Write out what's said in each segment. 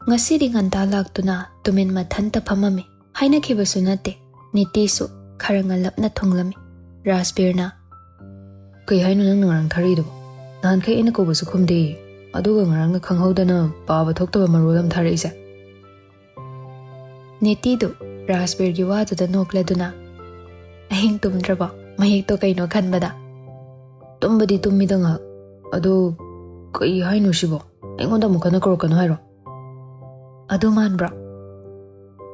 Ngasidi nganta laktuna tumin mathanta phamami. Hainakibasu nate. Nitisu khara ngalapna thunglami. Rasbirna. Kay haino nang ngarang tharido. Nahan kay ina ko basu khumde. Aduga ngarang na khanghaudana paaba thoktaba marolam tharaise. Nitidu Rasbirgi waduda nokladuna. Ahing tumdraba. Mahik to kaino khanbada. Tumbadi tummida nga. Ado kay haino sibo. Aingonda mukana korokano hairo. Adu manbra.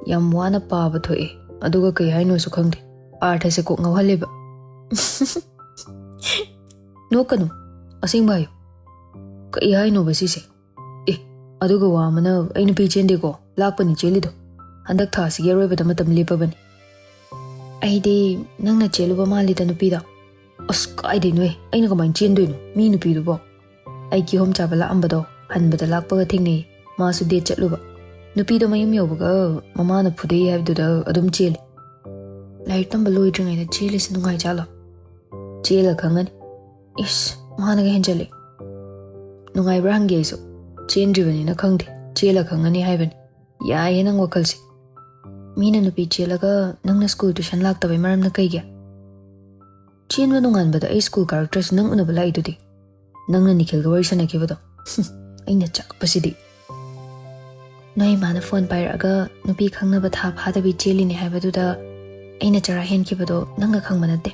Yam wana paaba thoe. Aduga kay haino su khangde. Artha se kok ngawhaliba. No kanu. Asing bayo. Kay haino basise. Aduga wa mana aina pi chende ko. Lakpani chelido. Handak tha sige roibada matam lepabani. Aidi nangna cheluba malida nupida. As kaide noe. Aina kamain chendoino. Mi nupido bo. Ai ki hom chabala ambado. Hanbada lakpaga thingnei. Masu de chatluba. Nupido mayum yobaga mamana phudei habduda adum cheli. Lair tamba loidringaida cheli se nungai chala. Chela khangani. Is mana ga henjali. Nungai bra hange iso. Chendribani na khangde. Chela khangani haibani. Yae nang wakalsi. Mina nupi chelaga nangna school tuition laktabai maramna kaigya. Chenwa nunganbada ai school characters nang unabala idudi. Nangna nikhilga wari sanakibado. Aina chakpasidi. Noi mana phone pairaga nupi khangnaba tha phadabi cheli ne haibaduda aina chara henkibado nangna khangba nate.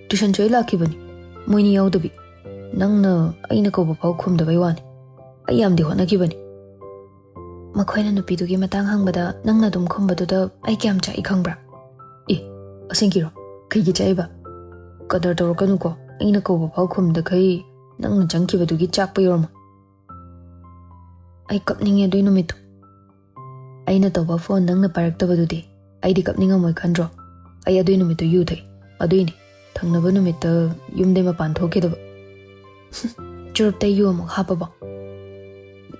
Tuition choi lakibani. Moini yaudabi. Nangna aina ko bapau khumdabai wani. Ayamdi honakibani. Makhoina nupidugi matang hangbada nangna dum khumbaduda ai kyam chai khangbra. Asingkiro kaigi chaiba. Kadar torokanu ko aina ko bapau khumda kai nangna changkibadugi chakpa yorma. Ai kapninge doi numitu. Aina toba phone nangna paraktabadudi. Aidi kapninga moi khandro. Ai adoi numitu yu thai. Aduini thangnaba numita yumde mapan thokidaba. Churuptai yu amuk hapaba.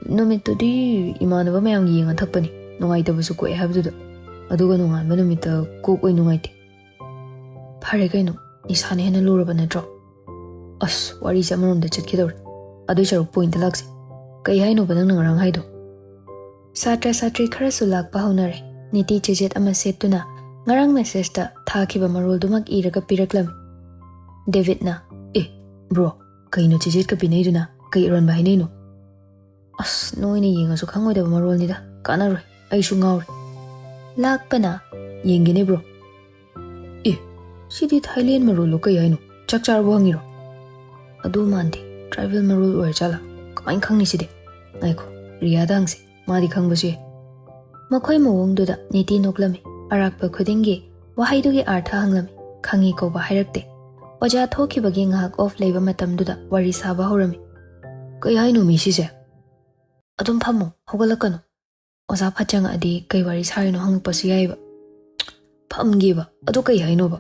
Numitudi imanaba mayam yenga thakpani. Nungaitabasu ko habduda. Aduga nunganba numita kok oi nungaite. Phare kaino isane hena luraba natro. As wari sa marumda chatkidor. Adoi charuk point laksi. Kay haino ba nang nangarang haido? Satra satri khara sulak pahunare. Niti chejet ama setuna ngarang message ta thakiba marul dumak iraga piraklami. David na. Bro, kaino chejet ka pinaiduna. Kay iron ba hinaino? As noini yenga su khangoi da marul nida. Kanaroi. Ay su ngauri. Lakpana. Yengine bro. Sidi Thailand marul lo kay haino. Chakchar buhangiro. Adu mandi. Tribal marul or chala. Kamain khangni sidi. Aiko, Riyada angsi. Madi khangbasi. Makhoi mawongduda niti noklami. Arakpa khudingi wahaidugi artha hanglami. Khangi ko ba hairakte. Oja thokibagi ngahak off leiba matamduda wari saba horami. Kay haino mi sise. Adum phamu hogalakano. Oza phachanga adi kay wari sarino hangpasu yaiba. Phamgiba adu kay haino ba.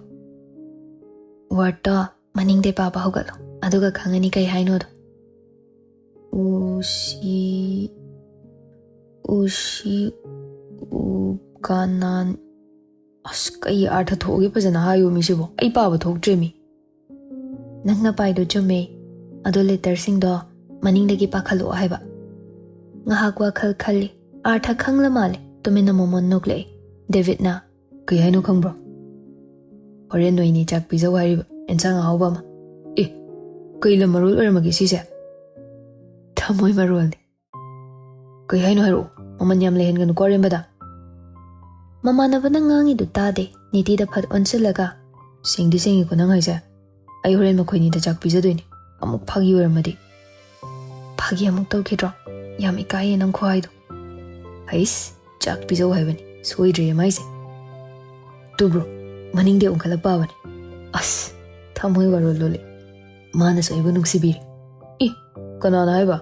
Warta maningde papa hogalo. Aduga khangani kay haino do. Uganan. As kay artha thogi pajana hayo mi sibo. Ay paba thoktremi. Nangna paido chume. Adu letter singdo maningdagi pakhalo haiba. Ngahak wakhal khali artha khangla male tumina momon nokle. David na. Kay haino khangbro. Horen noini chak pizza wariba. Ensang ahawba ma. Kay la marul oramagi sise. Thamoy marul ni. Kay haino haro. Maman yam lehen ganu koren bada. Mamanaba na ngangi du tade. Niti da phat onsilaga. Singdi singi ko nang haise. Ay horen makoy ni da chak pizza doini. Amuk phagi oramadi. Phagi amuk tau kidro. Yam ikaye nang khwaido. Hais. Chak pizza haibani. Soidre yamaise. Tu bro. Maningde unkala pabani. As. Thamoy waro lole. Mana soiba nuksibiri. Kanana haiba.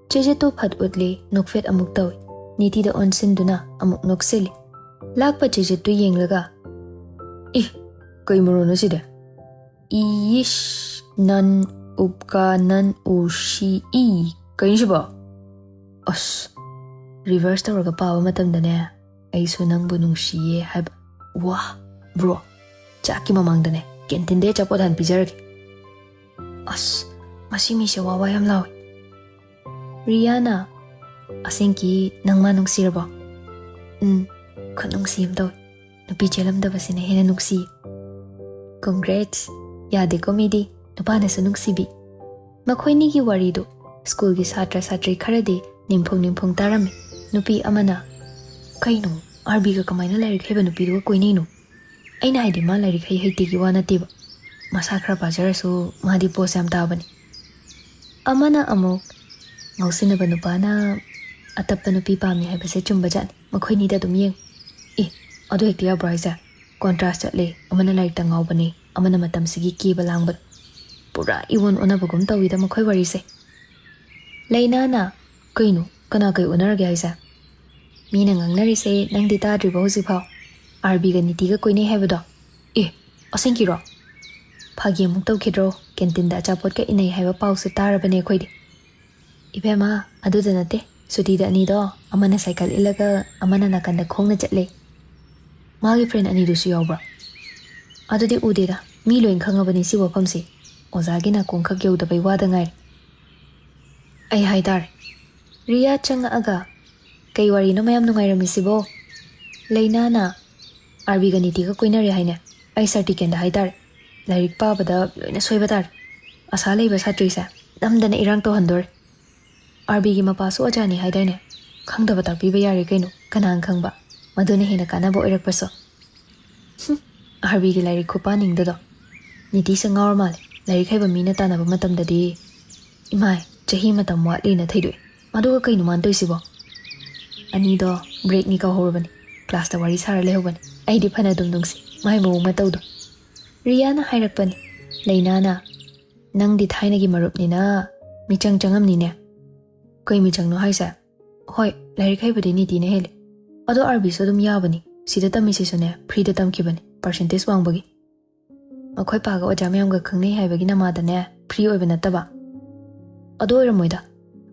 Cheje to phat utli nokfet amuk tawi. Niti da onsin duna amuk nokseli. Lakpa cheje tu yenglaga. Kay marono sida. Ish nan upka nan ushi I. Kay siba. As. Reverse tawraga pawa matamdane. Ay sunang bunong siye haiba. Wah. Bro. Chaki mamangdane. Kentinde chapodan pizaraki. As. Masimi siya wawayam lawi. Rihanna. Asengki nang ma nungsirabo? Khut nungsiyam daw. Nupi chelamdabasina hena nungsi. Congrats! Yade ko midi, nupanasu nungsibi. Makhoinigi warido, school gi satra satri kharadi nimphong tarami. Nupi amana. Kaino, RB ka kamaina lairik heba nupi duwa koinino. Aina haidi ma lairik hai haitigi wana tiba. Masa khara pajarasu mahadi pos yam tabani. Amana amok ngausinaba nupana atappa nupi pamni haibase chumba jani. Makhoini da dum yeng. Adu hekti yabra haisa. Contrast chatle, amana lairik ta ngaubani, amana matam sigi kiba langbad. Pura iwon onabagum tawida makhoi warise. Lainana, kaino, kana kai onarage haisa. Mina ngangngarise nangdi tadriba hoziphaw. RB ga niti ga koine haibado. Asengkiro. Phagi amuk tawkhidro, canteen da achapot ka inai haiba pawsu tarabane khoidi. Ibema, aduda nate, suti da anido, amana cycle ilaga, amana nakanda khongna chatle. Magi friend ani dusu yawbra. Adudi udeda, mi loin khangabani si wafamsi. Ozagi na kong khagyaw da bay wada ngay. Ay haidar. Riya changa aga. Kay wari no mayam nungay ramisibo. Layna na. RB ganiti ka koy na ri hayna. Ay sartiken da haidar. Lairik pa bada loina soy badar. Asalay ba sa trisa. Namda na irang to handor. RB gi mapaso ajani haidar na. Khang da batak piba yari kaino. Kanang khang ba. Maduna hina kanabo irak paso. RB gi lairik kupaning dado. Niti sa ngawar mali. Lairik haiba mina tanaba matam dadi. Imay, chahi matam watli na thaidwe. Maduga kaino mantoy sibo. Anido, break ni ka horbani. Class ta wari sara lehobani. Ay di pana dumdungsi. May mo matawdo. Riya na hayrakpani. Layna na. Nang di thaina gi marup ni na. Michang changam ni ne. Kay michang no haisa. Hoy, lairik haiba di niti na hele. Ado RB so dum yabani. Sida tamisi so ne. Free da tamkibani. Percentage wangbagi. Makhoi paga oja mayamga khangnei haibagi namada ne free oiba nataba. Ado oiramoida.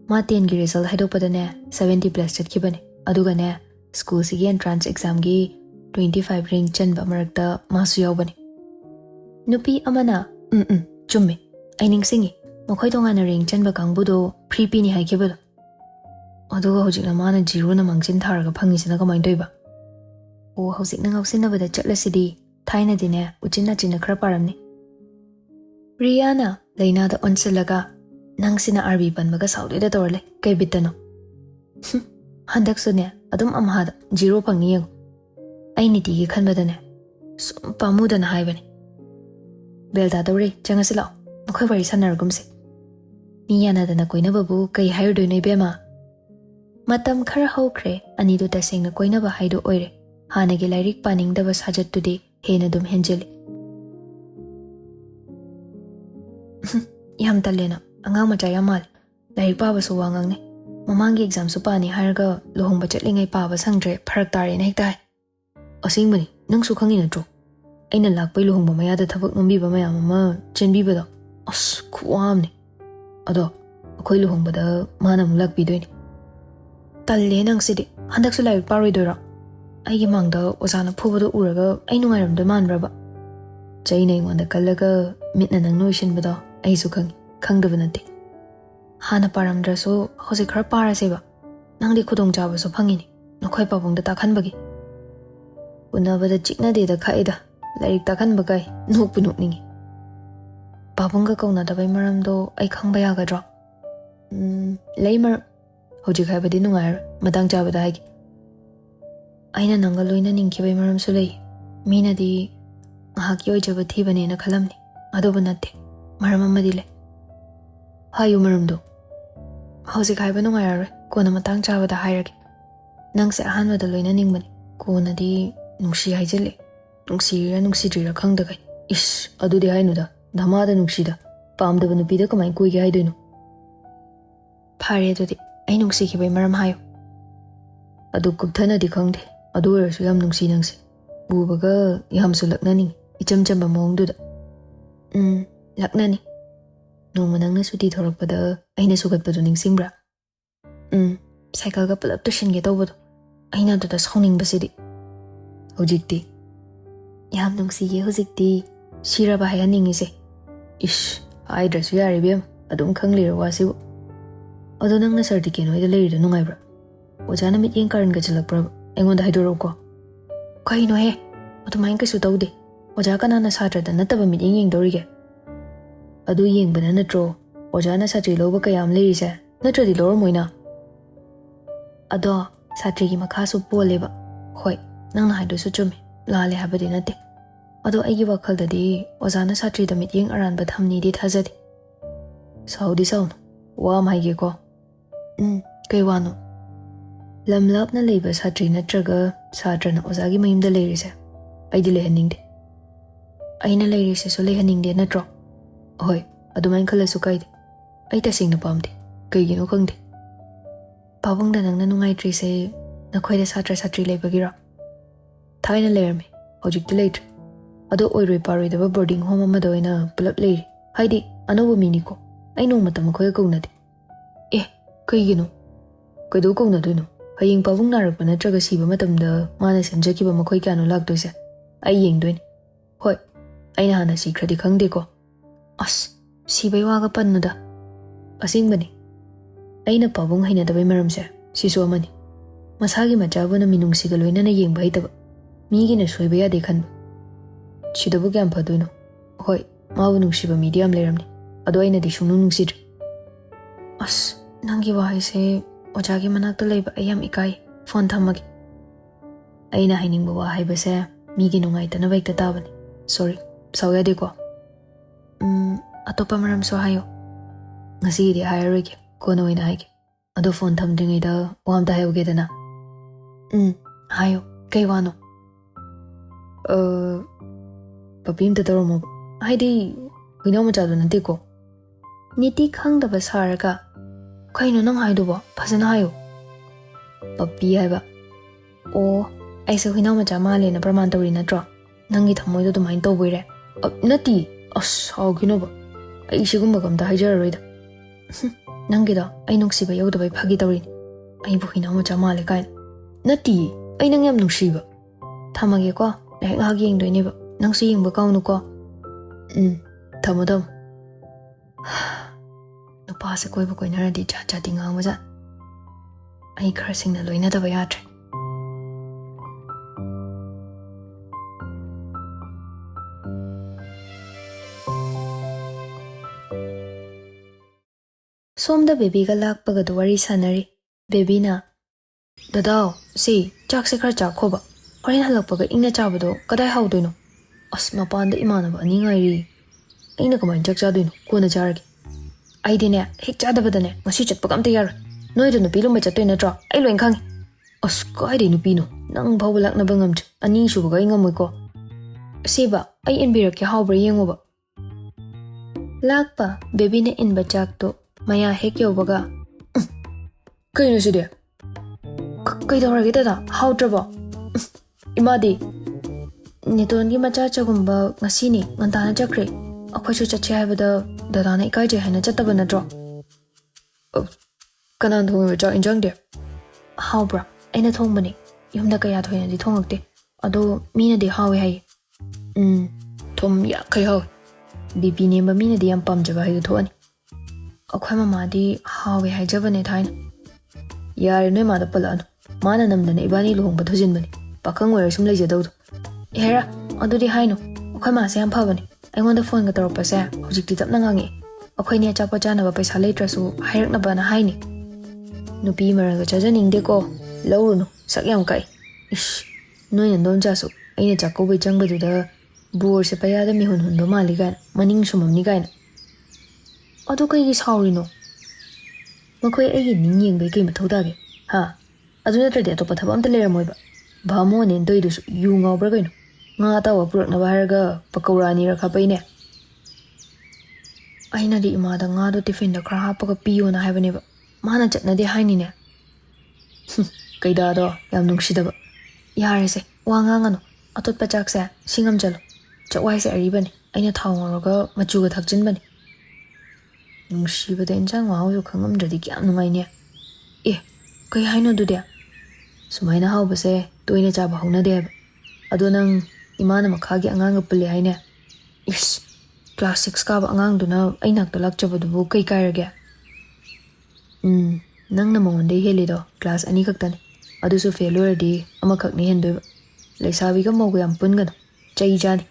Ma 10 gi result haidopada ne 70 plus chatkibani. Aduga ne school sigi entrance exam gi 25 rank chanba marakta masu yawbani. Nupi amana chumme. Ai ningsingi. Makhoi tongana rank chanba kangbudo free pini haikibado. Aduga hojikna mana zero na mangsin tharaga phangisina kamai doiba. O hojikna ngausinabada chatlasidi Thaina dine uchina china khara paramni. Riana Laina da onsilaga nangsina RB banbaga saudi da torle kay bitano. Handak sune adum amhada zero pangni yang. Ay niti gi khanbada ne. Sum pamuda na haibani. Belda dawre changasila makhoi bari sanargumse. Niyana da na koina babu kay hayrdoi nei bema. Matam khara hokre anidu tasengna koina ba haido oire. Hanagi lairik paning da bas hajat today hena dum henjeli. Yam talena angang macha yamal lairik pa basu wangang ne. Mamangi exam su pani harga lohong ba chatlingai pa ba sangdre pharak tare na hektai. Asing mani nang su khangi na tro. Aina lakpai lohong ba maya da thabak nambi ba maya mama chenbi ba da. As kuam ne. Ado akhoi lohong ba da mana mulak bi doi ne. Talle nang sidi handak su lairik pa roi doira. Aigi mangda ozana phubado uraga ai nungairam da manbraba. Chaina ingwanda kallaga mitna nang noishin bada ai su khangdaba nate. Hana paramdraso hojik khara paraseba. Nangdi khudong jaba so phangini. Nokhoi pabongda takhanbagi. Unabada chikna de da khaida. Lairik takhanbagai nokpu nokningi. Pabongga kauna dabai maramdo ai khangba yagadra. Leimar hojik haibadi nungair madang jaba da haigi. Aina nanga loina ningkibai maram su lei. Mina di mahaki oijaba thibane na khalamni. Adoba natte. Maram amadi le. Hayu maramdo. Hojik haiba nungayarwe. Kona matang chaba da hairage. Nangse ahanwa da loina ningbani. Kona di nungsi haijale. Nungsira nungsidrira khangdagai. Ish, adu di hainu da. Dhamada nungsida. Paamdaba nupida kamay kuigi haidoino. Phare adu di. Ay nungsi kibai maram hayo. Adu kubthana di khangde. Adu oirasu yam nungsi nangse. Bubaga yam su laknani. Icham chamba maungduda. Laknani. Noma nangna suti thorakpada aina sugatpadu ningsingbra. Cycle ga pulap tushinge tawbadu. Aina duda sauningbasidi. Hojikti. Yam nungsige hojikti. Shiraba hayaningise. Ish, haidrasu yari biyam. Adum khanglira wasibu. Adu nangna sartikeno ida leirida nungaibra. ꯑꯣꯖꯥꯅ ꯃꯤꯠꯌꯦꯡ ꯀꯥꯔꯟꯒ ꯆꯜꯂꯛꯄ꯭ꯔꯕ ꯑꯩꯉꯣꯟꯗ ꯍꯥꯏꯗꯣꯔꯛꯎꯀꯣ ꯀꯩꯅꯣꯍꯦ ꯑꯗꯨꯃꯥꯏꯅ ꯀꯩꯁꯨ ꯇꯧꯗꯦ ꯑꯣꯖꯥ ꯀꯅꯥꯅ ꯁꯥꯇ꯭ꯔꯗ ꯅꯠꯇꯕ ꯃꯤꯠꯌꯦꯡ ꯌꯦꯡꯗꯧꯔꯤꯒꯦ ꯑꯗꯨ ꯌꯦꯡꯕꯅ ꯅꯠꯇ꯭ꯔꯣ ꯑꯣꯖꯥꯅ ꯁꯥꯇ꯭ꯔꯤ ꯂꯧꯕ ꯀꯌꯥꯝ ꯂꯩꯔꯤꯁꯦ ꯅꯠꯇ꯭ꯔꯗꯤ ꯂꯧꯔꯝꯃꯣꯏꯅ ꯑꯗꯣ ꯁꯥꯇ꯭ꯔꯤꯒꯤ ꯃꯈꯥꯁꯨ ꯄꯣꯜꯂꯦꯕ ꯍꯣꯏ ꯅꯪꯅ ꯍꯥꯏꯗꯨꯁꯨ ꯆꯨꯝꯃꯦ ꯂꯥꯜꯂꯦ ꯍꯥꯏꯕꯗꯤ ꯅꯠꯇꯦ ꯑꯗꯣ ꯑꯩꯒꯤ ꯋꯥꯈꯜꯗꯗꯤ ꯑꯣꯖꯥꯅ ꯁꯥꯇ꯭ꯔꯤꯗ ꯃꯤꯠꯌꯦꯡ ꯑꯔꯥꯟꯕ ꯊꯝꯅꯤꯗꯤ ꯊꯥꯖꯗꯦ ꯁꯥꯎꯗꯤ ꯁꯥꯎꯅꯨ ꯋꯥ ꯑꯃ ꯍꯥꯏꯒꯦꯀꯣ ꯀꯩ ꯋꯥꯅꯣ ꯂꯝ ꯂꯥꯞꯅ ꯂꯩꯕ ꯁꯥꯇ꯭ꯔꯤ ꯅꯠꯇ꯭ꯔꯒ ꯁꯥꯇ꯭ꯔꯅ ꯑꯣꯖꯥꯒꯤ ꯃꯌꯨꯝꯗ ꯂꯩꯔꯤꯁꯦ ꯑꯩꯗꯤ ꯂꯩꯍꯟꯅꯤꯡꯗꯦ ꯑꯩꯅ ꯂꯩꯔꯤꯁꯤꯁꯨ ꯂꯩꯍꯟꯅꯤꯡꯗꯦ ꯅꯠꯇ꯭ꯔꯣ ꯍꯣꯏ ꯑꯗꯨꯃꯥꯏꯅ ꯈꯜꯂꯁꯨ ꯀꯥꯏꯗꯦ ꯑꯩ ꯇꯁꯦꯡꯅ ꯄꯥꯝꯗꯦ ꯀꯩꯒꯤꯅꯣ ꯈꯪꯗꯦ ꯄꯥꯕꯨꯡꯗ ꯅꯪꯅ ꯅꯨꯡꯉꯥꯏꯇ꯭ꯔꯤꯁꯦ ꯅꯈꯣꯏꯗ ꯁꯥꯇ꯭ꯔ ꯁꯥꯇ꯭ꯔꯤ ꯂꯩꯕꯒꯤꯔꯣ ꯊꯥꯏꯅ ꯂꯩꯔꯝꯃꯦ ꯍꯧꯖꯤꯛꯇꯤ ꯂꯩꯇ꯭ꯔꯦ ꯑꯗꯣ ꯑꯣꯏꯔꯣꯏ ꯄꯥꯔꯣꯏꯗꯕ ꯕꯣꯔꯗꯤꯡ ꯍꯣꯝ ꯑꯃꯗ ꯑꯣꯏꯅ ꯄꯨꯂꯞ ꯂꯩꯔꯤ ꯍꯥꯏꯗꯤ ꯑꯅꯧꯕ ꯃꯤꯅꯤꯀꯣ ꯑꯩ ꯅꯣꯡꯃꯇ ꯃꯈꯣꯏꯒ ꯀꯧꯅꯗꯦ ꯀꯩꯒꯤꯅꯣ ꯀꯩꯗꯧ ꯀꯧꯅꯗꯣꯏꯅꯣ ꯍꯌꯦꯡ ꯄꯥꯕꯨꯡ ꯅꯥꯔꯛꯄ ꯅꯠꯇ꯭ꯔꯒ ꯁꯤꯕ ꯃꯇꯝꯗ ꯃꯥꯅ ꯁꯦꯝꯖꯈꯤꯕ ꯃꯈꯣꯏ ꯀꯌꯥꯅꯣ ꯂꯥꯛꯇꯣꯏꯁꯦ ꯑꯩ ꯌꯦꯡꯗꯣꯏꯅꯤ ꯍꯣꯏ ꯑꯩꯅ ꯍꯥꯟꯅ ꯁꯤꯈ꯭ꯔꯗꯤ ꯈꯪꯗꯦꯀꯣ ꯑꯁ ꯁꯤꯕꯩ ꯋꯥꯒ ꯄꯟꯅꯨꯗ ꯑꯁꯦꯡꯕꯅꯤ ꯑꯩꯅ ꯄꯥꯕꯨꯡ ꯍꯩꯅꯗꯕꯩ ꯃꯔꯝꯁꯦ ꯁꯤꯁꯨ ꯑꯃꯅꯤ ꯃꯁꯥꯒꯤ ꯃꯆꯥꯕꯨꯅ ꯃꯤꯅꯨꯡꯁꯤꯒ ꯂꯣꯏꯅꯅ ꯌꯦꯡꯕ ꯍꯩꯇꯕ ꯃꯤꯒꯤꯅ ꯁꯣꯏꯕ ꯌꯥꯗꯦ ꯈꯟꯕ ꯁꯤꯗꯕꯨ ꯀꯌꯥꯝ ꯐꯗꯣꯏꯅꯣ ꯍꯣꯏ ꯃꯥꯕꯨ ꯅꯨꯡꯁꯤꯕ ꯃꯤꯗꯤ ꯌꯥꯝ ꯂꯩꯔꯝꯅꯤ ꯑꯗꯣ ꯑꯩꯅꯗꯤ ꯁꯨꯡꯅꯨꯡ ꯅꯨꯡꯁꯤꯗ꯭ꯔꯦ ꯑꯁ ꯅꯪꯒꯤ ꯋꯥꯍꯩꯁꯦ ꯑꯣꯖꯥꯒꯤ ꯃꯅꯥꯛꯇ ꯂꯩꯕ ꯑꯩ ꯌꯥꯝ ꯏꯀꯥꯏ ꯐꯣꯟ ꯊꯝꯃꯒꯦ ꯑꯩꯅ ꯍꯥꯏꯅꯤꯡꯕ ꯋꯥ ꯍꯥꯏꯕꯁꯦ ꯃꯤꯒꯤ ꯅꯨꯡꯉꯥꯏꯇꯅꯕ ꯍꯦꯛꯇ ꯇꯥꯕꯅꯤ ꯁꯣꯔꯤ ꯁꯥꯎ ꯌꯥꯗꯦꯀꯣ ꯑꯇꯣꯞꯄ ꯃꯔꯝꯁꯨ ꯍꯥꯏꯌꯣ ꯉꯁꯤꯒꯤꯗꯤ ꯍꯥꯏꯔꯔꯣꯏꯒꯦ ꯀꯣꯟꯅ ꯑꯣꯏꯅ ꯍꯥꯏꯒꯦ ꯑꯗꯣ ꯐꯣꯟ ꯊꯝꯗ꯭ꯔꯤꯉꯩꯗ ꯋꯥ ꯑꯝꯇ ꯍꯥꯏꯍꯧꯒꯦꯗꯅ ꯍꯥꯏꯌꯣ ꯀꯩ ꯋꯥꯅꯣ ꯄꯞꯄꯤ ꯑꯝꯇ ꯇꯧꯔꯝꯃꯣꯕ ꯍꯥꯏꯗꯤ ꯍꯨꯏꯅꯥꯎ ꯃꯆꯥꯗꯣ ꯅꯠꯇꯦꯀꯣ ꯅꯤꯇꯤ ꯈꯪꯗꯕ ꯁꯥꯔꯒ ꯀꯩꯅꯣ ꯅꯪ ꯍꯥꯏꯗꯨꯕꯣ ꯐꯖꯅ ꯍꯥꯏꯌꯣ ꯄꯞꯄꯤ ꯍꯥꯏꯕ ꯑꯣ ꯑꯩꯁꯦ ꯍꯨꯏꯅꯥꯎ ꯃꯆꯥ ꯃꯥꯜꯂꯦꯅ ꯄ꯭ꯔꯃꯥꯟ ꯇꯧꯔꯤ ꯅꯠꯇ꯭ꯔꯣ ꯅꯪꯒꯤ ꯊꯃꯣꯏꯗꯣ ꯑꯗꯨꯃꯥꯏꯅ ꯇꯧꯕꯩꯔꯦ ꯅꯠꯇꯦ ꯑꯁ ꯁꯥꯎꯈꯤꯅꯣꯕ ꯑꯩ ꯁꯤꯒꯨꯝꯕꯒ ꯑꯝꯇ ꯍꯥꯏꯖꯔꯔꯣꯏꯗ ꯅꯪꯒꯤꯗꯣ ꯑꯩ ꯅꯨꯡꯁꯤꯕ ꯌꯧꯗꯕꯩ ꯐꯥꯒꯤ ꯇꯧꯔꯤꯅꯤ ꯑꯩꯕꯨ ꯍꯨꯏꯅꯥꯎ ꯃꯆꯥ ꯃꯥꯜꯂꯦ ꯀꯥꯏꯅ ꯅꯠꯇꯦ ꯑꯩ ꯅꯪ ꯌꯥꯝ ꯅꯨꯡꯁꯤꯕ ꯊꯝꯃꯒꯦꯀꯣ ꯂꯥꯏꯔꯤꯛ ꯉꯥꯏꯍꯥꯛ ꯌꯦꯡꯗꯣꯏꯅꯦꯕ ꯅꯪꯁꯨ ꯌꯦꯡꯕ ꯀꯥꯎꯅꯨꯀꯣ ꯊꯝꯃꯣ ꯊꯝꯃꯣ ꯅꯨꯄꯥꯁꯦ ꯀꯣꯏꯕ ꯀꯣꯏꯅꯔꯗꯤ ꯖꯥꯠ ꯖꯥꯠꯇꯤ ꯉꯥꯡꯕꯖꯥꯠ ꯑꯩ ꯈꯔ ꯁꯤꯡꯅ ꯂꯣꯏꯅꯗꯕ ꯌꯥꯗ꯭ꯔꯦ ꯁꯣꯝꯗ ꯕꯦꯕꯤꯒ ꯂꯥꯛꯄꯒꯗꯣ ꯋꯥꯔꯤ ꯁꯥꯟꯅꯔꯤ ꯕꯦꯕꯤꯅ ꯗꯗꯥꯎ ꯁꯤ ꯆꯥꯛꯁꯦ ꯈꯔ ꯆꯥꯈꯣꯕ ꯍꯣꯔꯦꯟ ꯍꯜꯂꯛꯄꯒ ꯏꯪꯅ ꯆꯥꯕꯗꯣ ꯀꯗꯥꯏ ꯍꯥꯎꯗꯣꯏꯅꯣ ꯑꯁ ꯃꯄꯥꯟꯗ ꯏꯃꯥꯟꯅꯕ ꯑꯅꯤ ꯉꯥꯏꯔꯤ ꯑꯩꯅ ꯀꯃꯥꯏꯅ ꯆꯥꯛ ꯆꯥꯗꯣꯏꯅꯣ ꯀꯣꯟꯅ ꯆꯥꯔꯒꯦ ꯑꯩꯗꯤꯅꯦ ꯍꯦꯛ ꯆꯥꯗꯕꯗꯅꯦ ꯉꯁꯤ ꯆꯠꯄꯒ ꯑꯝꯇ ꯌꯥꯔꯣꯏ ꯅꯣꯏꯗꯣ ꯅꯨꯄꯤ ꯂꯨꯝꯕ ꯆꯠꯇꯣꯏ ꯅꯠꯇ꯭ꯔꯣ ꯑꯩ ꯂꯣꯏ ꯈꯪꯉꯤ ꯑꯁ ꯀꯥꯏꯗꯩ ꯅꯨꯄꯤꯅꯣ ꯅꯪ ꯐꯥꯎꯕ ꯂꯥꯛꯅꯕ ꯉꯝꯗ꯭ꯔꯦ ꯑꯅꯤꯁꯨꯕꯒ ꯑꯩ ꯉꯝꯃꯣꯏꯀꯣ ꯁꯤꯕ ꯑꯩ ꯏꯟꯕꯤꯔꯛꯀꯦ ꯍꯥꯎꯕ꯭ꯔꯥ ꯌꯦꯡꯉꯨꯕ ꯂꯥꯛꯄ ꯕꯦꯕꯤꯅ ꯏꯟꯕ ꯆꯥꯛꯇꯣ ꯃꯌꯥ ꯍꯦꯛ ꯌꯧꯕꯒ ꯀꯩꯅꯣ ꯁꯤꯗꯤ ꯀꯩꯗꯧꯔꯒꯦ ꯗꯗꯥ ꯍꯥꯎꯇ꯭ꯔꯕꯣ ꯏꯃꯥꯗꯤ ꯅꯤꯇꯣꯟꯒꯤ ꯃꯆꯥ ꯆꯒꯨꯝꯕ ꯉꯁꯤꯅꯤ ꯉꯟꯇꯥꯅ ꯆꯠꯈ꯭ꯔꯦ ꯑꯩꯈꯣꯏꯁꯨ ꯆꯠꯁꯦ ꯍꯥꯏꯕꯗ ꯗꯗꯥꯅ ꯏꯀꯥꯏꯖꯩ ꯍꯥꯏꯅ ꯆꯠꯇꯕ ꯅꯠꯇ꯭ꯔꯣ ꯀꯅꯥꯅ ꯊꯣꯡꯉꯤꯕ ꯆꯥꯛ ꯏꯟꯖꯥꯡꯗꯤ ꯍꯥꯎꯕ꯭ꯔꯥ ꯑꯩꯅ ꯊꯣꯡꯕꯅꯤ ꯌꯨꯝꯗ ꯀꯌꯥ ꯊꯣꯏꯅꯗꯤ ꯊꯣꯡꯉꯛꯇꯦ ꯑꯗꯣ ꯃꯤꯅꯗꯤ ꯍꯥꯎꯋꯦ ꯍꯥꯏꯌꯦ ꯊꯨꯝ ꯌꯥꯛꯈꯩ ꯍꯥꯎꯋꯤ ꯕꯤꯄꯤ ꯅꯦꯝꯕ ꯃꯤꯅꯗꯤ ꯌꯥꯝ ꯄꯥꯝꯖꯕ ꯍꯥꯏꯗꯨ ꯊꯣꯛꯑꯅꯤ ꯑꯩꯈꯣꯏ ꯃꯃꯥꯗꯤ ꯍꯥꯎꯋꯦ ꯍꯥꯏꯖꯕꯅꯦ ꯊꯥꯏꯅ ꯌꯥꯔꯦ ꯅꯣꯏ ꯃꯥꯗ ꯄꯜꯂꯛꯑꯅꯨ ꯃꯥꯅ ꯅꯝꯗꯅ ꯏꯕꯥꯅꯤ ꯂꯨꯍꯣꯡꯕ ꯊꯨꯖꯤꯟꯕꯅꯤ ꯄꯥꯈꯪ ꯑꯣꯏꯔ ꯁꯨꯝ ꯂꯩꯖꯗꯧꯗꯣ ꯍꯦꯔꯥ ꯑꯗꯨꯗꯤ ꯍꯥꯏꯅꯨ ꯑꯩꯈꯣꯏ ꯃꯥꯁꯦ ꯌꯥꯝ ꯐꯕꯅꯦ ꯑꯩꯉꯣꯟꯗ ꯐꯣꯟꯒ ꯇꯧꯔꯛꯄꯁꯦ ꯍꯧꯖꯤꯛꯇꯤ ꯇꯞꯅ ꯉꯥꯡꯉꯛꯑꯦ ꯑꯩꯈꯣꯏꯅꯤ ꯑꯆꯥꯄꯣꯠ ꯆꯥꯅꯕ ꯄꯩꯁꯥ ꯂꯩꯇ꯭ꯔꯁꯨ ꯍꯥꯏꯔꯛꯅꯕꯅ ꯍꯥꯏꯅꯤ ꯅꯨꯄꯤ ꯃꯔꯜꯒ ꯆꯥꯖꯅꯤꯡꯗꯦꯀꯣ ꯂꯧꯔꯨꯅꯨ ꯁꯛ ꯌꯥꯝ ꯀꯥꯏ ꯏꯁ ꯅꯣꯏ ꯅꯗꯣꯝꯆꯥꯁꯨ ꯑꯩꯅ ꯆꯥꯛꯀꯧꯕꯩ ꯆꯪꯕꯗꯨꯗ ꯕꯣꯔꯁꯦ ꯄꯌꯥꯗ ꯃꯤꯍꯨꯟ ꯍꯨꯟꯕ ꯃꯥꯜꯂꯤ ꯀꯥꯏꯅ ꯃꯅꯤꯡ ꯁꯨꯃꯝꯅꯤ ꯀꯥꯏꯅ ꯑꯗꯨ ꯀꯩꯒꯤ ꯁꯥꯎꯔꯤꯅꯣ ꯃꯈꯣꯏ ꯑꯩꯒꯤ ꯅꯤꯡ ꯌꯦꯡꯕꯩ ꯀꯩ ꯃꯊꯧ ꯇꯥꯒꯦ ꯑꯗꯨ ꯅꯠꯇ꯭ꯔꯗꯤ ꯑꯇꯣꯞꯄ ꯊꯕꯛ ꯑꯝꯇ ꯂꯩꯔꯝꯃꯣꯏꯕ ꯚꯥꯃꯣꯅꯦꯅ ꯇꯧꯏꯗꯨꯁꯨ ꯌꯨ ꯉꯥꯎꯕ꯭ꯔꯥ ꯀꯩꯅꯣ ꯉꯥ ꯑꯇꯥꯎꯕ ꯄꯨꯔꯛꯅꯕ ꯍꯥꯏꯔꯒ ꯄꯀꯧꯔꯥ ꯑꯅꯤꯔꯛ ꯍꯥꯞꯄꯩꯅꯦ ꯑꯩꯅꯗꯤ ꯏꯃꯥꯗ ꯉꯥꯗꯣ ꯇꯤꯐꯤꯟꯗ ꯈꯔ ꯍꯥꯞꯄꯒ ꯄꯤꯌꯣꯅ ꯍꯥꯏꯕꯅꯦꯕ ꯃꯥꯅ ꯆꯠꯅꯗꯦ ꯍꯥꯏꯅꯤꯅꯦ ꯀꯩꯗꯥꯗꯣ ꯌꯥꯝ ꯅꯨꯡꯁꯤꯗꯕ ꯌꯥꯔꯦꯁꯦ ꯋꯥ ꯉꯥꯡꯉꯅꯨ ꯑꯇꯣꯞꯄ ꯆꯥꯛꯁꯦ ꯁꯤꯡꯉꯝꯖꯜꯂꯨ ꯆꯛꯋꯥꯏꯁꯦ ꯑꯔꯤꯕꯅꯤ ꯑꯩꯅ ꯊꯥꯎ ꯉꯧꯔꯒ ꯃꯆꯨꯒ ꯊꯥꯛꯆꯤꯟꯕꯅꯤ ꯅꯨꯡꯁꯤꯕꯗ ꯏꯟꯁꯥꯡ ꯃꯍꯥꯎꯁꯨ ꯈꯪꯉꯝꯗ꯭ꯔꯗꯤ ꯀꯌꯥꯝ ꯅꯨꯡꯉꯥꯏꯅꯦ ꯀꯩ ꯍꯥꯏꯅꯣ ꯑꯗꯨꯗꯤ ꯁꯨꯃꯥꯏꯅ ꯍꯥꯎꯕꯁꯦ ꯇꯣꯏꯅ ꯆꯥꯕ ꯍꯧꯅꯗꯦ ꯍꯥꯏꯕ ꯑꯗꯣ ꯅꯪ ꯏꯃꯥꯅ ꯃꯈꯥꯒꯤ ꯑꯉꯥꯡꯒ ꯄꯨꯜꯂꯦ ꯍꯥꯏꯅꯦ ꯏꯁ ꯀ꯭ꯂꯥꯁ 6 ꯀꯥꯕ ꯑꯉꯥꯡꯗꯨꯅ ꯑꯩ ꯅꯥꯛꯇ ꯂꯥꯛꯆꯕꯗꯨꯕꯨ ꯀꯩ ꯀꯥꯏꯔꯒꯦ ꯅꯪꯅ ꯃꯉꯣꯟꯗꯩ ꯍꯦꯜꯂꯤꯗꯣ ꯀ꯭ꯂꯥꯁ 2 ꯈꯛꯇꯅꯤ ꯑꯗꯨꯁꯨ ꯐꯦꯜ ꯑꯣꯏꯔꯗꯤ ꯑꯃꯈꯛꯅꯤ ꯍꯦꯟꯗꯣꯏꯕ ꯂꯩꯁꯥꯕꯤꯒ ꯃꯧꯒ ꯌꯥꯝ ꯄꯨꯟꯒꯅꯨ ꯆꯩ ꯆꯥꯅꯤ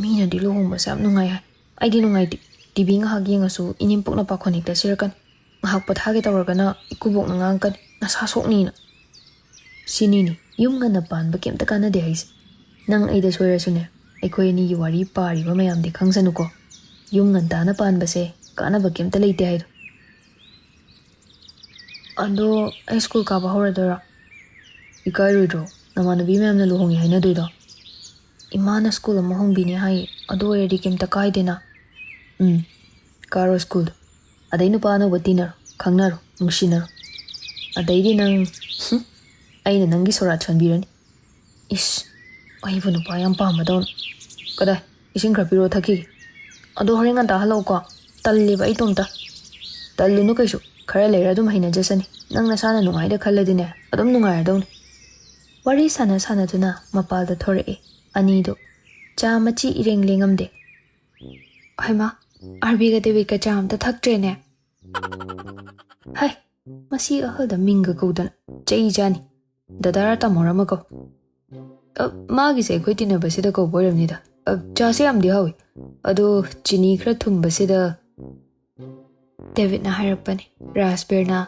ꯃꯤꯅꯗꯤ ꯂꯨꯍꯣꯡꯕꯁꯦ ꯌꯥꯝ ꯅꯨꯡꯉꯥꯏ ꯍꯥꯏ ꯑꯩꯗꯤ ꯅꯨꯡꯉꯥꯏꯇꯦ ꯇꯤꯚꯤ ꯉꯥꯏꯍꯥꯛ ꯌꯦꯡꯉꯁꯨ ꯏꯅꯦꯝꯄꯣꯛꯅ ꯄꯥꯈꯣꯟ ꯍꯦꯛꯇ ꯁꯤꯔꯛꯀꯅꯤ ꯉꯥꯏꯍꯥꯛ ꯄꯣꯊꯥꯒꯦ ꯇꯧꯔꯒꯅ ꯏꯀꯨꯕꯣꯛꯅ ꯉꯥꯡꯀꯅꯤ ꯅꯁꯥ ꯁꯣꯛꯅꯤꯅ ꯁꯤꯅꯤꯅꯤ ꯌꯨꯝ ꯉꯟꯅ ꯄꯥꯟꯕ ꯀꯩꯝꯇ ꯀꯥꯟꯅꯗꯦ ꯍꯥꯏꯁꯦ ꯅꯪ ꯑꯩꯗ ꯁꯣꯏꯔꯁꯨꯅꯦ ꯑꯩꯈꯣꯏ ꯑꯅꯤꯒꯤ ꯋꯥꯔꯤ ꯄꯥꯔꯤꯕ ꯃꯌꯥꯝꯗꯤ ꯈꯪꯁꯅꯨꯀꯣ ꯌꯨꯝ ꯉꯟꯇꯥꯅ ꯄꯥꯟꯕꯁꯦ ꯀꯥꯟꯅꯕ ꯀꯩꯝꯇ ꯂꯩꯇꯦ ꯍꯥꯏꯗꯣ ꯑꯗꯣ ꯑꯩ ꯁ꯭ꯀꯨꯜ ꯀꯥꯕ ꯍꯧꯔꯗꯣꯏꯔꯣ ꯏꯀꯥꯏꯔꯣꯏꯗ꯭ꯔꯣ ꯅꯃꯥꯟꯅꯕꯤ ꯃꯌꯥꯝꯅ ꯂꯨꯍꯣꯡꯉꯦ ꯍꯥꯏꯅꯗꯣꯏꯗꯣ ꯏꯃꯥꯅ ꯁ꯭ꯀꯨꯜ ꯑꯃ ꯍꯣꯡꯕꯤꯅꯦ ꯍꯥꯏꯌꯦ ꯑꯗꯨ ꯑꯣꯏꯔꯗꯤ ꯀꯩꯝꯇ ꯀꯥꯏꯗꯦꯅ ꯀꯥꯔꯣ ꯁ꯭ꯀꯨꯜꯗꯣ ꯑꯗꯩ ꯅꯨꯄꯥ ꯑꯅꯧꯕ ꯇꯤꯟꯅꯔꯣ ꯈꯪꯅꯔꯣ ꯅꯨꯡꯁꯤꯅꯔꯣ ꯑꯗꯩꯗꯤ ꯅꯪ ꯑꯩꯅ ꯅꯪꯒꯤ ꯁꯣꯔꯥꯠ ꯁꯣꯟꯕꯤꯔꯅꯤ ꯏꯁ ꯑꯩꯕꯨ ꯅꯨꯄꯥ ꯌꯥꯝ ꯄꯥꯝꯕꯗꯧꯅ ꯀꯗꯥꯏ ꯏꯁꯤꯡ ꯈꯔ ꯄꯤꯔꯣ ꯊꯛꯈꯤꯒꯦ ꯑꯗꯣ ꯍꯣꯔꯦꯟ ꯉꯟꯇꯥ ꯍꯜꯂꯛꯎꯀꯣ ꯇꯜꯂꯦꯕ ꯑꯩ ꯏꯇꯣꯝꯇ ꯇꯜꯂꯨꯅꯨ ꯀꯩꯁꯨ ꯈꯔ ꯂꯩꯔ ꯑꯗꯨꯝ ꯍꯩꯅꯖꯁꯅꯤ ꯅꯪ ꯅꯁꯥꯅ ꯅꯨꯡꯉꯥꯏꯗ ꯈꯜꯂꯗꯤꯅꯦ ꯑꯗꯨꯝ ꯅꯨꯡꯉꯥꯏꯔꯗꯧꯅꯤ ꯋꯥꯔꯤ ꯁꯥꯟꯅꯗꯨꯅ ꯃꯄꯥꯜꯗ ꯊꯣꯔꯛꯏ ꯑꯅꯤꯗꯣ ꯆꯥ ꯃꯆꯤ ꯏꯔꯦꯡ ꯂꯦꯡꯉꯝꯗꯦ ꯍꯩꯃꯥ ꯑꯥꯔꯕꯤꯒ ꯗꯦꯕꯤꯠꯀ ꯆꯥ ꯑꯝꯇ ꯊꯛꯇ꯭ꯔꯦꯅꯦ ꯍꯥꯏ ꯃꯁꯤ ꯑꯍꯜꯗ ꯃꯤꯡꯒ ꯀꯧꯗꯅ ꯆꯩ ꯆꯥꯅꯤ ꯗꯗꯥꯔ ꯇꯥꯃꯣꯔ ꯑꯃ ꯀꯧ ꯃꯥꯒꯤꯁꯦ ꯑꯩꯈꯣꯏ ꯇꯤꯟꯅꯕꯁꯤꯗ ꯀꯧꯕ ꯑꯣꯏꯔꯝꯅꯤꯗ ꯆꯥꯁꯦ ꯌꯥꯝꯗꯤ ꯍꯥꯎꯏ ꯑꯗꯣ ꯆꯤꯅꯤ ꯈꯔ ꯊꯨꯝꯕꯁꯤꯗ ꯗꯦꯕꯤꯠꯅ ꯍꯥꯏꯔꯛꯄꯅꯤ ꯔꯥꯁꯕꯤꯔꯅ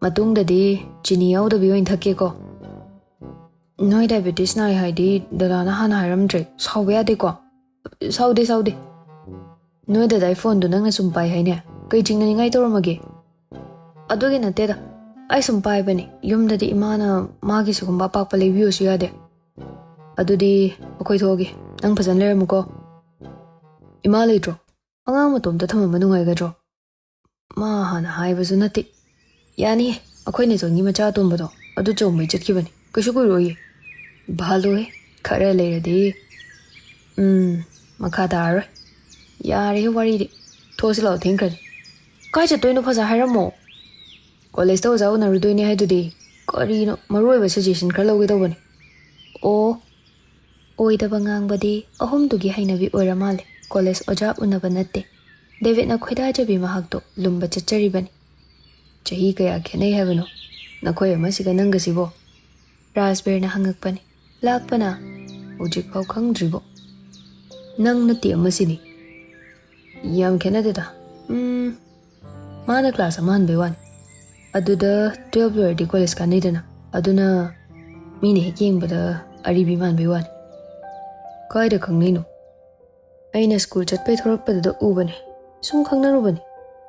ꯃꯇꯨꯡꯗꯗꯤ ꯆꯤꯅꯤ ꯌꯥꯎꯗꯕꯤ ꯑꯣꯏꯅ ꯊꯛꯀꯦꯀꯣ ꯅꯣꯏ ꯗꯥꯏꯕꯦꯇꯤꯁ ꯅꯥꯏ ꯍꯥꯏꯗꯤ ꯗꯗꯥꯅ ꯍꯥꯟꯅ ꯍꯥꯏꯔꯝꯗ꯭ꯔꯦ ꯁꯥꯎꯕ ꯌꯥꯗꯦꯀꯣ ꯁꯥꯎꯗꯦ ꯅꯣꯏ ꯗꯗꯥꯏ ꯐꯣꯟꯗꯣ ꯅꯪꯅ ꯁꯨꯝ ꯄꯥꯏ ꯍꯥꯏꯅꯦ ꯀꯩ ꯆꯤꯡꯅꯅꯤꯡꯉꯥꯏ ꯇꯧꯔꯝꯃꯒꯦ ꯑꯗꯨꯒꯤ ꯅꯠꯇꯦꯗ ꯑꯩ ꯁꯨꯝ ꯄꯥꯏꯕꯅꯤ ꯌꯨꯝꯗꯗꯤ ꯏꯃꯥꯅ ꯃꯥꯒꯤ ꯁꯤꯒꯨꯝꯕ ꯑꯄꯥꯛꯄ ꯂꯩꯕꯤꯌꯨꯁꯨ ꯌꯥꯗꯦ ꯑꯗꯨꯗꯤ ꯑꯩꯈꯣꯏ ꯊꯣꯛꯑꯒꯦ ꯅꯪ ꯐꯖꯅ ꯂꯩꯔꯝꯃꯨꯀꯣ ꯏꯃꯥ ꯂꯩꯇ꯭ꯔꯣ ꯑꯉꯥꯡ ꯃꯇꯣꯝꯇ ꯊꯝꯃꯝꯕ ꯅꯨꯡꯉꯥꯏꯒꯗ꯭ꯔꯣ ꯃꯥ ꯍꯥꯟꯅ ꯍꯥꯏꯕꯁꯨ ꯅꯠꯇꯦ ꯌꯥꯅꯤꯌꯦ ꯑꯩꯈꯣꯏ ꯅꯦꯆꯣꯟꯒꯤ ꯃꯆꯥ ꯑꯇꯣꯝꯕꯗꯣ ꯑꯗꯨ ꯆꯣꯡꯕꯩ ꯆꯠꯈꯤꯕꯅꯤ ꯀꯩꯁꯨ ꯀꯨꯏꯔꯣꯏꯌꯦ ꯚꯥꯂꯣꯏ ꯈꯔ ꯂꯩꯔꯗꯤ ꯃꯈꯥ ꯇꯥꯔꯔꯣꯏ ꯌꯥꯔꯦꯍꯦ ꯋꯥꯔꯤꯗꯤ ꯊꯣꯛꯑꯁꯤ ꯂꯥꯛꯑꯣ ꯊꯦꯡꯈ꯭ꯔꯅꯤ ꯀꯥꯏ ꯆꯠꯇꯣꯏꯅꯣ ꯐꯖ ꯍꯥꯏꯔꯝꯃꯣ ꯀꯣꯂꯦꯖꯇ ꯑꯣꯖꯥ ꯎꯅꯔꯨꯗꯣꯏꯅꯦ ꯍꯥꯏꯗꯨꯗꯤ ꯀꯔꯤꯅꯣ ꯃꯔꯨ ꯑꯣꯏꯕ ꯁꯖꯦꯁꯟ ꯈꯔ ꯂꯧꯒꯦ ꯇꯧꯕꯅꯤ ꯑꯣ ꯑꯣꯏꯗꯕ ꯉꯥꯡꯕꯗꯤ ꯑꯍꯨꯝꯗꯨꯒꯤ ꯍꯩꯅꯕꯤ ꯑꯣꯏꯔ ꯃꯥꯜꯂꯦ ꯀꯣꯂꯦꯖ ꯑꯣꯖꯥ ꯎꯅꯕ ꯅꯠꯇꯦ ꯗꯦꯕꯤꯠꯅ ꯈꯣꯏꯗꯥꯖꯕꯤ ꯃꯍꯥꯛꯇꯣ ꯂꯨꯝꯕ ꯆꯠꯆꯔꯤꯕꯅꯤ ꯆꯍꯤ ꯀꯌꯥ ꯈꯦꯠꯅꯩ ꯍꯥꯏꯕꯅꯣ ꯅꯈꯣꯏ ꯑꯃꯁꯤꯒ ꯅꯪꯒꯁꯤꯕꯣ ꯔꯥꯁꯕꯤꯔꯅ ꯍꯪꯉꯛꯄꯅꯤ ꯂꯥꯛꯄꯅ ꯍꯧꯖꯤꯛꯐꯥꯎ ꯈꯪꯗ꯭ꯔꯤꯕꯣ ꯅꯪ ꯅꯠꯇꯦ ꯑꯃꯁꯤꯅꯤ ꯌꯥꯝ ꯈꯦꯠꯅꯗꯦꯗ ꯃꯥꯅ ꯀ꯭ꯂꯥꯁ ꯑꯃ ꯍꯟꯕꯩ ꯋꯥꯅꯤ ꯑꯗꯨꯗ 12 ꯂꯣꯏꯔꯗꯤ ꯀꯣꯂꯦꯖ ꯀꯥꯟꯅꯩꯗꯅ ꯑꯗꯨꯅ ꯃꯤꯅ ꯍꯦꯛ ꯌꯦꯡꯕꯗ ꯑꯔꯤꯕꯤ ꯃꯥꯟꯕꯩ ꯋꯥꯅꯤ ꯀꯥꯏꯗ ꯈꯪꯅꯩꯅꯣ ꯑꯩꯅ ꯁ꯭ꯀꯨꯜ ꯆꯠꯄꯩ ꯊꯣꯔꯛꯄꯗꯨꯗ ꯎꯕꯅꯦ ꯁꯨꯝ ꯈꯪꯅꯔꯨꯕꯅꯤ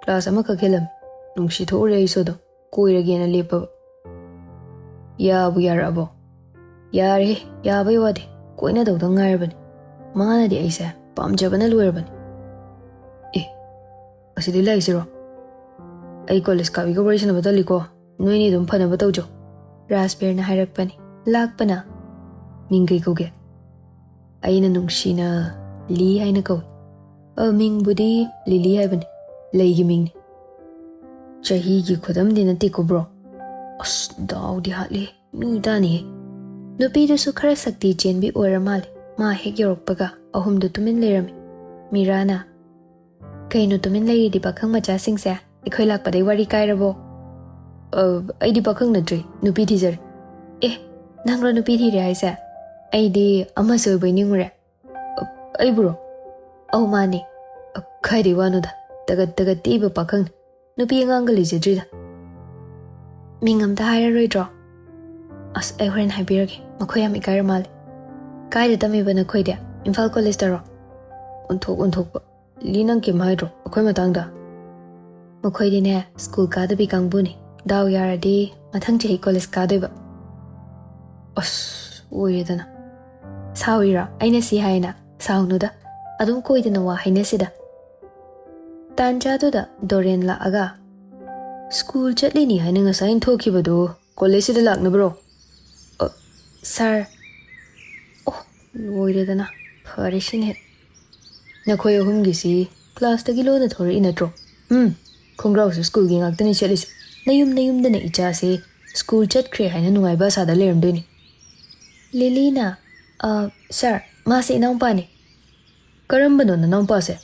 ꯀ꯭ꯂꯥꯁ ꯑꯃꯈꯛ ꯍꯦꯜꯂꯝꯃꯤ ꯅꯨꯡꯁꯤ ꯊꯣꯛꯎꯔꯦ ꯑꯩꯁꯨ ꯑꯗꯨꯝ ꯀꯣꯏꯔꯒꯦꯅ ꯂꯦꯞꯄꯕ ꯌꯥꯕꯨ ꯌꯥꯔꯛꯑꯕꯣ ꯌꯥꯔꯦ ꯌꯥꯕꯩ ꯋꯥꯗꯤ ꯀꯣꯏꯅꯗꯧꯗ ꯉꯥꯏꯔꯕꯅꯤ ꯃꯥꯅꯗꯤ ꯑꯩꯁꯦ ꯄꯥꯝꯖꯕꯅ ꯂꯣꯏꯔꯕꯅꯤ ꯑꯦ ꯑꯁꯤꯗꯤ ꯂꯥꯛꯏꯁꯤꯔꯣ ꯑꯩ ꯀꯣꯂꯦꯖ ꯀꯥꯕꯤꯒ ꯋꯥꯔꯤ ꯁꯥꯟꯅꯕ ꯇꯜꯂꯤꯀꯣ ꯅꯣꯏꯅꯤ ꯑꯗꯨꯝ ꯐꯅꯕ ꯇꯧꯖꯧ ꯔꯥꯁꯕꯤꯔꯅ ꯍꯥꯏꯔꯛꯄꯅꯤ ꯂꯥꯛꯄꯅ ꯃꯤꯡ ꯀꯩ ꯀꯧꯒꯦ ꯑꯩꯅ ꯅꯨꯡꯁꯤꯅ ꯂꯤ ꯍꯥꯏꯅ ꯀꯧꯏ ꯃꯤꯡꯕꯨꯗꯤ ꯂꯤꯂꯤ ꯍꯥꯏꯕꯅꯤ ꯂꯩꯒꯤ ꯃꯤꯡꯅꯤ ꯆꯍꯤꯒꯤ ꯈꯨꯗꯝꯗꯤ ꯅꯠꯇꯦꯀꯣ ꯕ꯭ꯔꯣ ꯑꯁ ꯗꯥꯎꯗꯤ ꯍꯥꯠꯂꯤ ꯃꯤ ꯇꯥꯅꯤꯍꯦ ꯅꯨꯄꯤꯗꯨꯁꯨ ꯈꯔ ꯁꯛꯇꯤ ꯆꯦꯟꯕꯤ ꯑꯣꯏꯔ ꯃꯥꯜꯂꯦ ꯃꯥ ꯍꯦꯛ ꯌꯧꯔꯛꯄꯒ ꯑꯍꯨꯝꯗꯨ ꯇꯨꯃꯤꯟ ꯂꯩꯔꯝꯃꯤ ꯃꯤꯔꯥꯅ ꯀꯩꯅꯣ ꯇꯨꯃꯤꯟ ꯂꯩꯔꯤꯗꯤ ꯄꯥꯈꯪ ꯃꯆꯥꯁꯤꯡꯁꯦ ꯑꯩꯈꯣꯏ ꯂꯥꯛꯄꯗꯩ ꯋꯥꯔꯤ ꯀꯥꯏꯔꯕꯣ ꯑꯩꯗꯤ ꯄꯥꯈꯪ ꯅꯠꯇ꯭ꯔꯤ ꯅꯨꯄꯤ ꯊꯤꯖꯔꯦ ꯑꯦ ꯅꯪꯔꯣ ꯅꯨꯄꯤ ꯊꯤꯔꯦ ꯍꯥꯏꯁꯦ ꯑꯩꯗꯤ ꯑꯃꯁꯨ ꯑꯣꯏꯕꯩ ꯅꯤꯡꯉꯨꯔꯦ ꯑꯩꯕꯨꯔꯣ ꯑꯧ ꯃꯥꯅꯦ ꯀꯥꯏꯗꯩ ꯋꯥꯅꯣꯗ ꯇꯒꯠ ꯇꯦꯛꯏꯕ ꯄꯥꯈꯪꯅꯤ ꯅꯨꯄꯤ ꯑꯉꯥꯡꯒ ꯂꯩꯖꯗ꯭ꯔꯤꯗ ꯃꯤꯡ ꯑꯝꯇ ꯍꯥꯏꯔꯔꯣꯏꯗ꯭ꯔꯣ ꯑꯁ ꯑꯩ ꯍꯣꯔꯦꯟ ꯍꯥꯏꯕꯤꯔꯒꯦ ꯃꯈꯣꯏ ꯌꯥꯝ ꯏꯀꯥꯏꯔ ꯃꯥꯜꯂꯦ ꯀꯥꯏꯗ ꯇꯝꯃꯤꯕ ꯅꯈꯣꯏꯗꯤ ꯏꯝꯐꯥꯜ ꯀꯣꯂꯦꯖꯇꯔꯣ ꯑꯣꯟꯊꯣꯛꯄ ꯂꯤ ꯅꯪ ꯀꯩꯝ ꯍꯥꯏꯗ꯭ꯔꯣ ꯑꯩꯈꯣꯏ ꯃꯇꯥꯡꯗ ꯃꯈꯣꯏꯗꯤꯅꯦ ꯁ꯭ꯀꯨꯜ ꯀꯥꯗꯕꯤ ꯀꯥꯡꯕꯨꯅꯤ ꯗꯥꯎ ꯌꯥꯔꯗꯤ ꯃꯊꯪ ꯆꯍꯤ ꯀꯣꯂꯦꯖ ꯀꯥꯗꯣꯏꯕ ꯑꯁ ꯑꯣꯏꯔꯦꯗꯅ ꯁꯥꯎꯏꯔꯣ ꯑꯩꯅ ꯁꯤ ꯍꯥꯏꯅ ꯁꯥꯎꯅꯨꯗ ꯑꯗꯨꯝ ꯀꯣꯏꯗꯅ ꯋꯥ ꯍꯥꯏꯅꯁꯤꯗ ꯇꯥꯟꯖꯥꯗꯨꯗ ꯗꯣꯔꯦꯟ ꯂꯥꯛꯑꯒ ꯁ꯭ꯀꯨꯜ ꯆꯠꯂꯤꯅꯤ ꯍꯥꯏꯅ ꯉꯁꯥꯏ ꯊꯣꯛꯈꯤꯕꯗꯨ ꯀꯣꯂꯦꯖꯁꯤꯗ ꯂꯥꯛꯅꯕ꯭ꯔꯣ ꯁꯥꯔ ꯑꯣ ꯂꯣꯏꯔꯦꯗꯅ ꯐꯔꯦ ꯁꯤꯅ ꯍꯦꯛ ꯅꯈꯣꯏ ꯑꯍꯨꯝꯒꯤꯁꯤ ꯀ꯭ꯂꯥꯁꯇꯒꯤ ꯂꯣꯟꯅ ꯊꯣꯔꯛꯏ ꯅꯠꯇ꯭ꯔꯣ ꯈꯣꯡꯒ꯭ꯔꯥꯎꯁꯨ ꯁ꯭ꯀꯨꯜꯒꯤ ꯉꯥꯛꯇꯅꯤ ꯆꯠꯂꯤꯁꯦ ꯅꯌꯨꯝꯗꯅ ꯏꯆꯥꯁꯦ ꯁ꯭ꯀꯨꯜ ꯆꯠꯈ꯭ꯔꯦ ꯍꯥꯏꯅ ꯅꯨꯡꯉꯥꯏꯕ ꯑꯁꯥꯗ ꯂꯩꯔꯝꯗꯣꯏꯅꯤ ꯂꯤꯂꯤꯅ ꯁꯥꯔ ꯃꯥꯁꯦ ꯏꯅꯥꯎꯄꯥꯅꯤ ꯀꯔꯝꯕꯅꯣ ꯅꯅꯥꯎꯄꯥꯁꯦ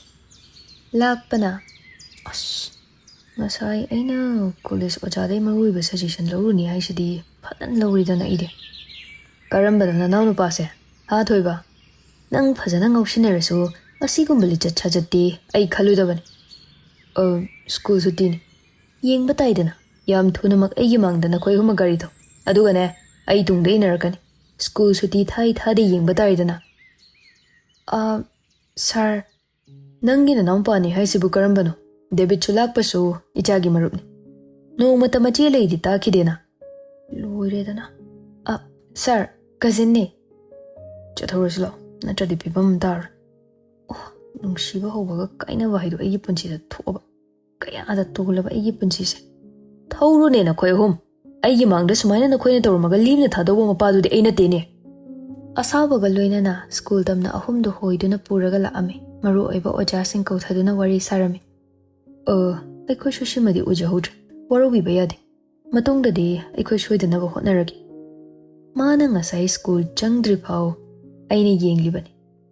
ꯂꯥꯛꯄꯅ ꯑꯁ Ngasai aina college ojadai maruiba suggestion loruni haisidi phanan loridana ide. Karambada nanaw nupase ha thoiba nang phajana ngausinarasu asigumba lichat chajatti ai khaludabani. School sutini yengba taidana yam thunamak aigi mangdana khoi huma gari tho adugane ai tungda inarakani school suti thai thade yengba taidana. Sir nangi nanaw pani haisibu karambano David chulakpasu ichagi marupni. No mata machi leidi takidena. Loiredana. Sir, cousin ne. Chathauraslo natradi pibam dar. Oh, nungsiba hobaga kaina wahidu aigi punchi da thoba. Kaya ada tulaba aigi punchi se. Thauru ne na khoi hum. Aigi mangda sumaina na khoi na tawrmaga limna thadoba mapadu de aina tene. Asabaga loinana school damna ahumdu hoiduna puraga laame. Maru oiba oja sing kauthaduna wari sarami. Aikoi shushimadi ujahudra. Warubiba yade. Matungdadi aikoi shoidanaba hotnaragi. Mana ngasai school changdri phau aina yenglibani.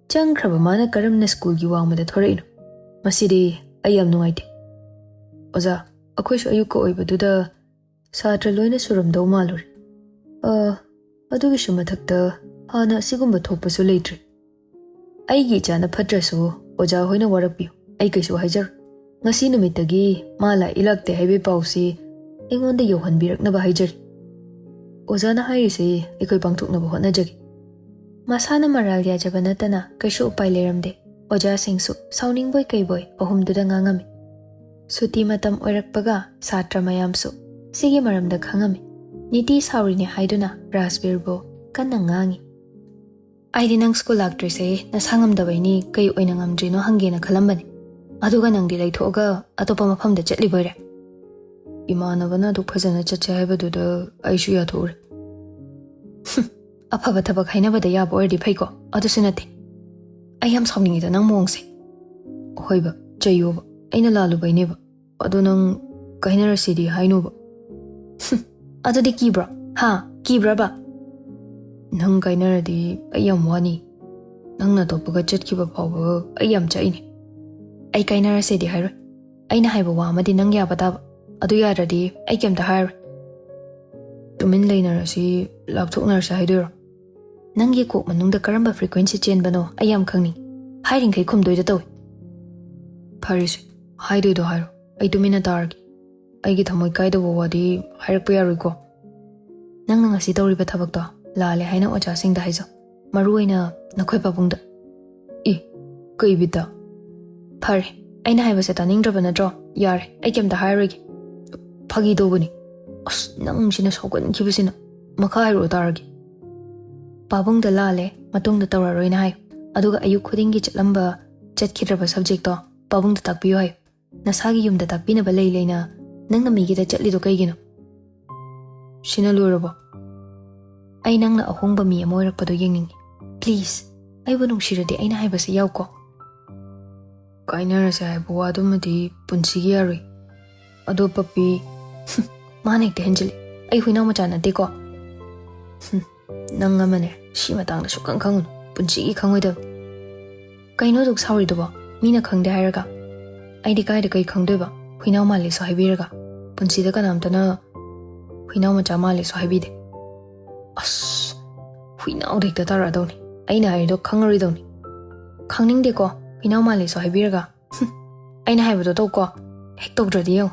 Changkraba mana karamna school gi wangmada thoraino. Masidi ayam nungaite. Oza, akoi shu ayuka oibaduda satra loina suramdaw malur. Adugi shumathakta hana sigumba thokpasu leitri. Aigi chana phatrasu oja hoina warakpiyo. Ai kaisu haijar. Ngasi numitagi mala ilakte haibe pausi ingonda yohanbiraknaba haijari. Ozana hairise ikoi pangthoknaba hotnajagi. Masana maral yajaba natana kaisu upai leramde. Oja singsu sauningboy kaiboy ahumduda ngangami. Suti matam oirakpaga satra mayamsu sige maramda khangami. Niti saurini haiduna Rasbirbo kanna ngangi. Aidi nang school actress nasangamdabaini kai oina ngamdrino hangena khalambani. Aduga nangdi laithoga atopa mafamda chatliboire. Imanabana du phajana chache haibaduda aishu yathore. Afaba thabak hainabada yaba oirdi phaiko adusu nate. Ai yam sawningida nang mongse. Hoiba chayoba aina lalubaineba adu nang kahinarasidi hainuba. Adudi kibra ha kibra ba. Nang kainaradi ayam wani. Nang na topaga chatkiba phawba ayam chaini. Ai kainarasedi hairo. Aina haiba wa amadi nang yabadaba. Adu yaradi ai kemta hairo. Tumin lainarasi lapthoknarasi haiduro. Nangi kok manungda karamba frequency chenbano ayam khangni. Hairing kai khumdoida tawi. Pharisi haidoido hairo. Ai tumina targi. Aigi thamoi kaidaba wadi hairakpa yaroiko. Nang ngasi tawriba thabakto lale haina oja singda haizo. Maruaina nakhoi pabungda. Kai bita. Phare aina haibase taningdraba natro yare ai kemta hairigi. Phagi dobuni. Nang sina sokan kibasina makha hairo taragi. Pabungda lale matungda tawraroina hai. Aduga ayuk khudingi chatlamba chatkidraba subject to pabungda takpiyo hai. Nasagi yumda takpinaba lei leina nangna migida chatlido kaigino. Sina lurabo. Ai nangna ahongba mi ama oirakpado yengningi. Please, aibu nungshiradi aina haibase yauko. Kainarase haiba wadumadi punsigi yaroi. Ado papi manek de henjili. Ai huinaw macha nateko. Nang amane si matangda sukang khangunu punsigi khangoidab. Kaino duk sauridoba mina khangde hairaga. Aidi kaida kai khangdoiba huinaw mali so haibiraga. Punsida kanamtana huinaw macha mali so haibide. Huinaw dekta taradawni. Aina haido khangaridawni. Khangningdeko huinaw mali so haibiraga. Aina haibodo tawko hek tawdradi yaw.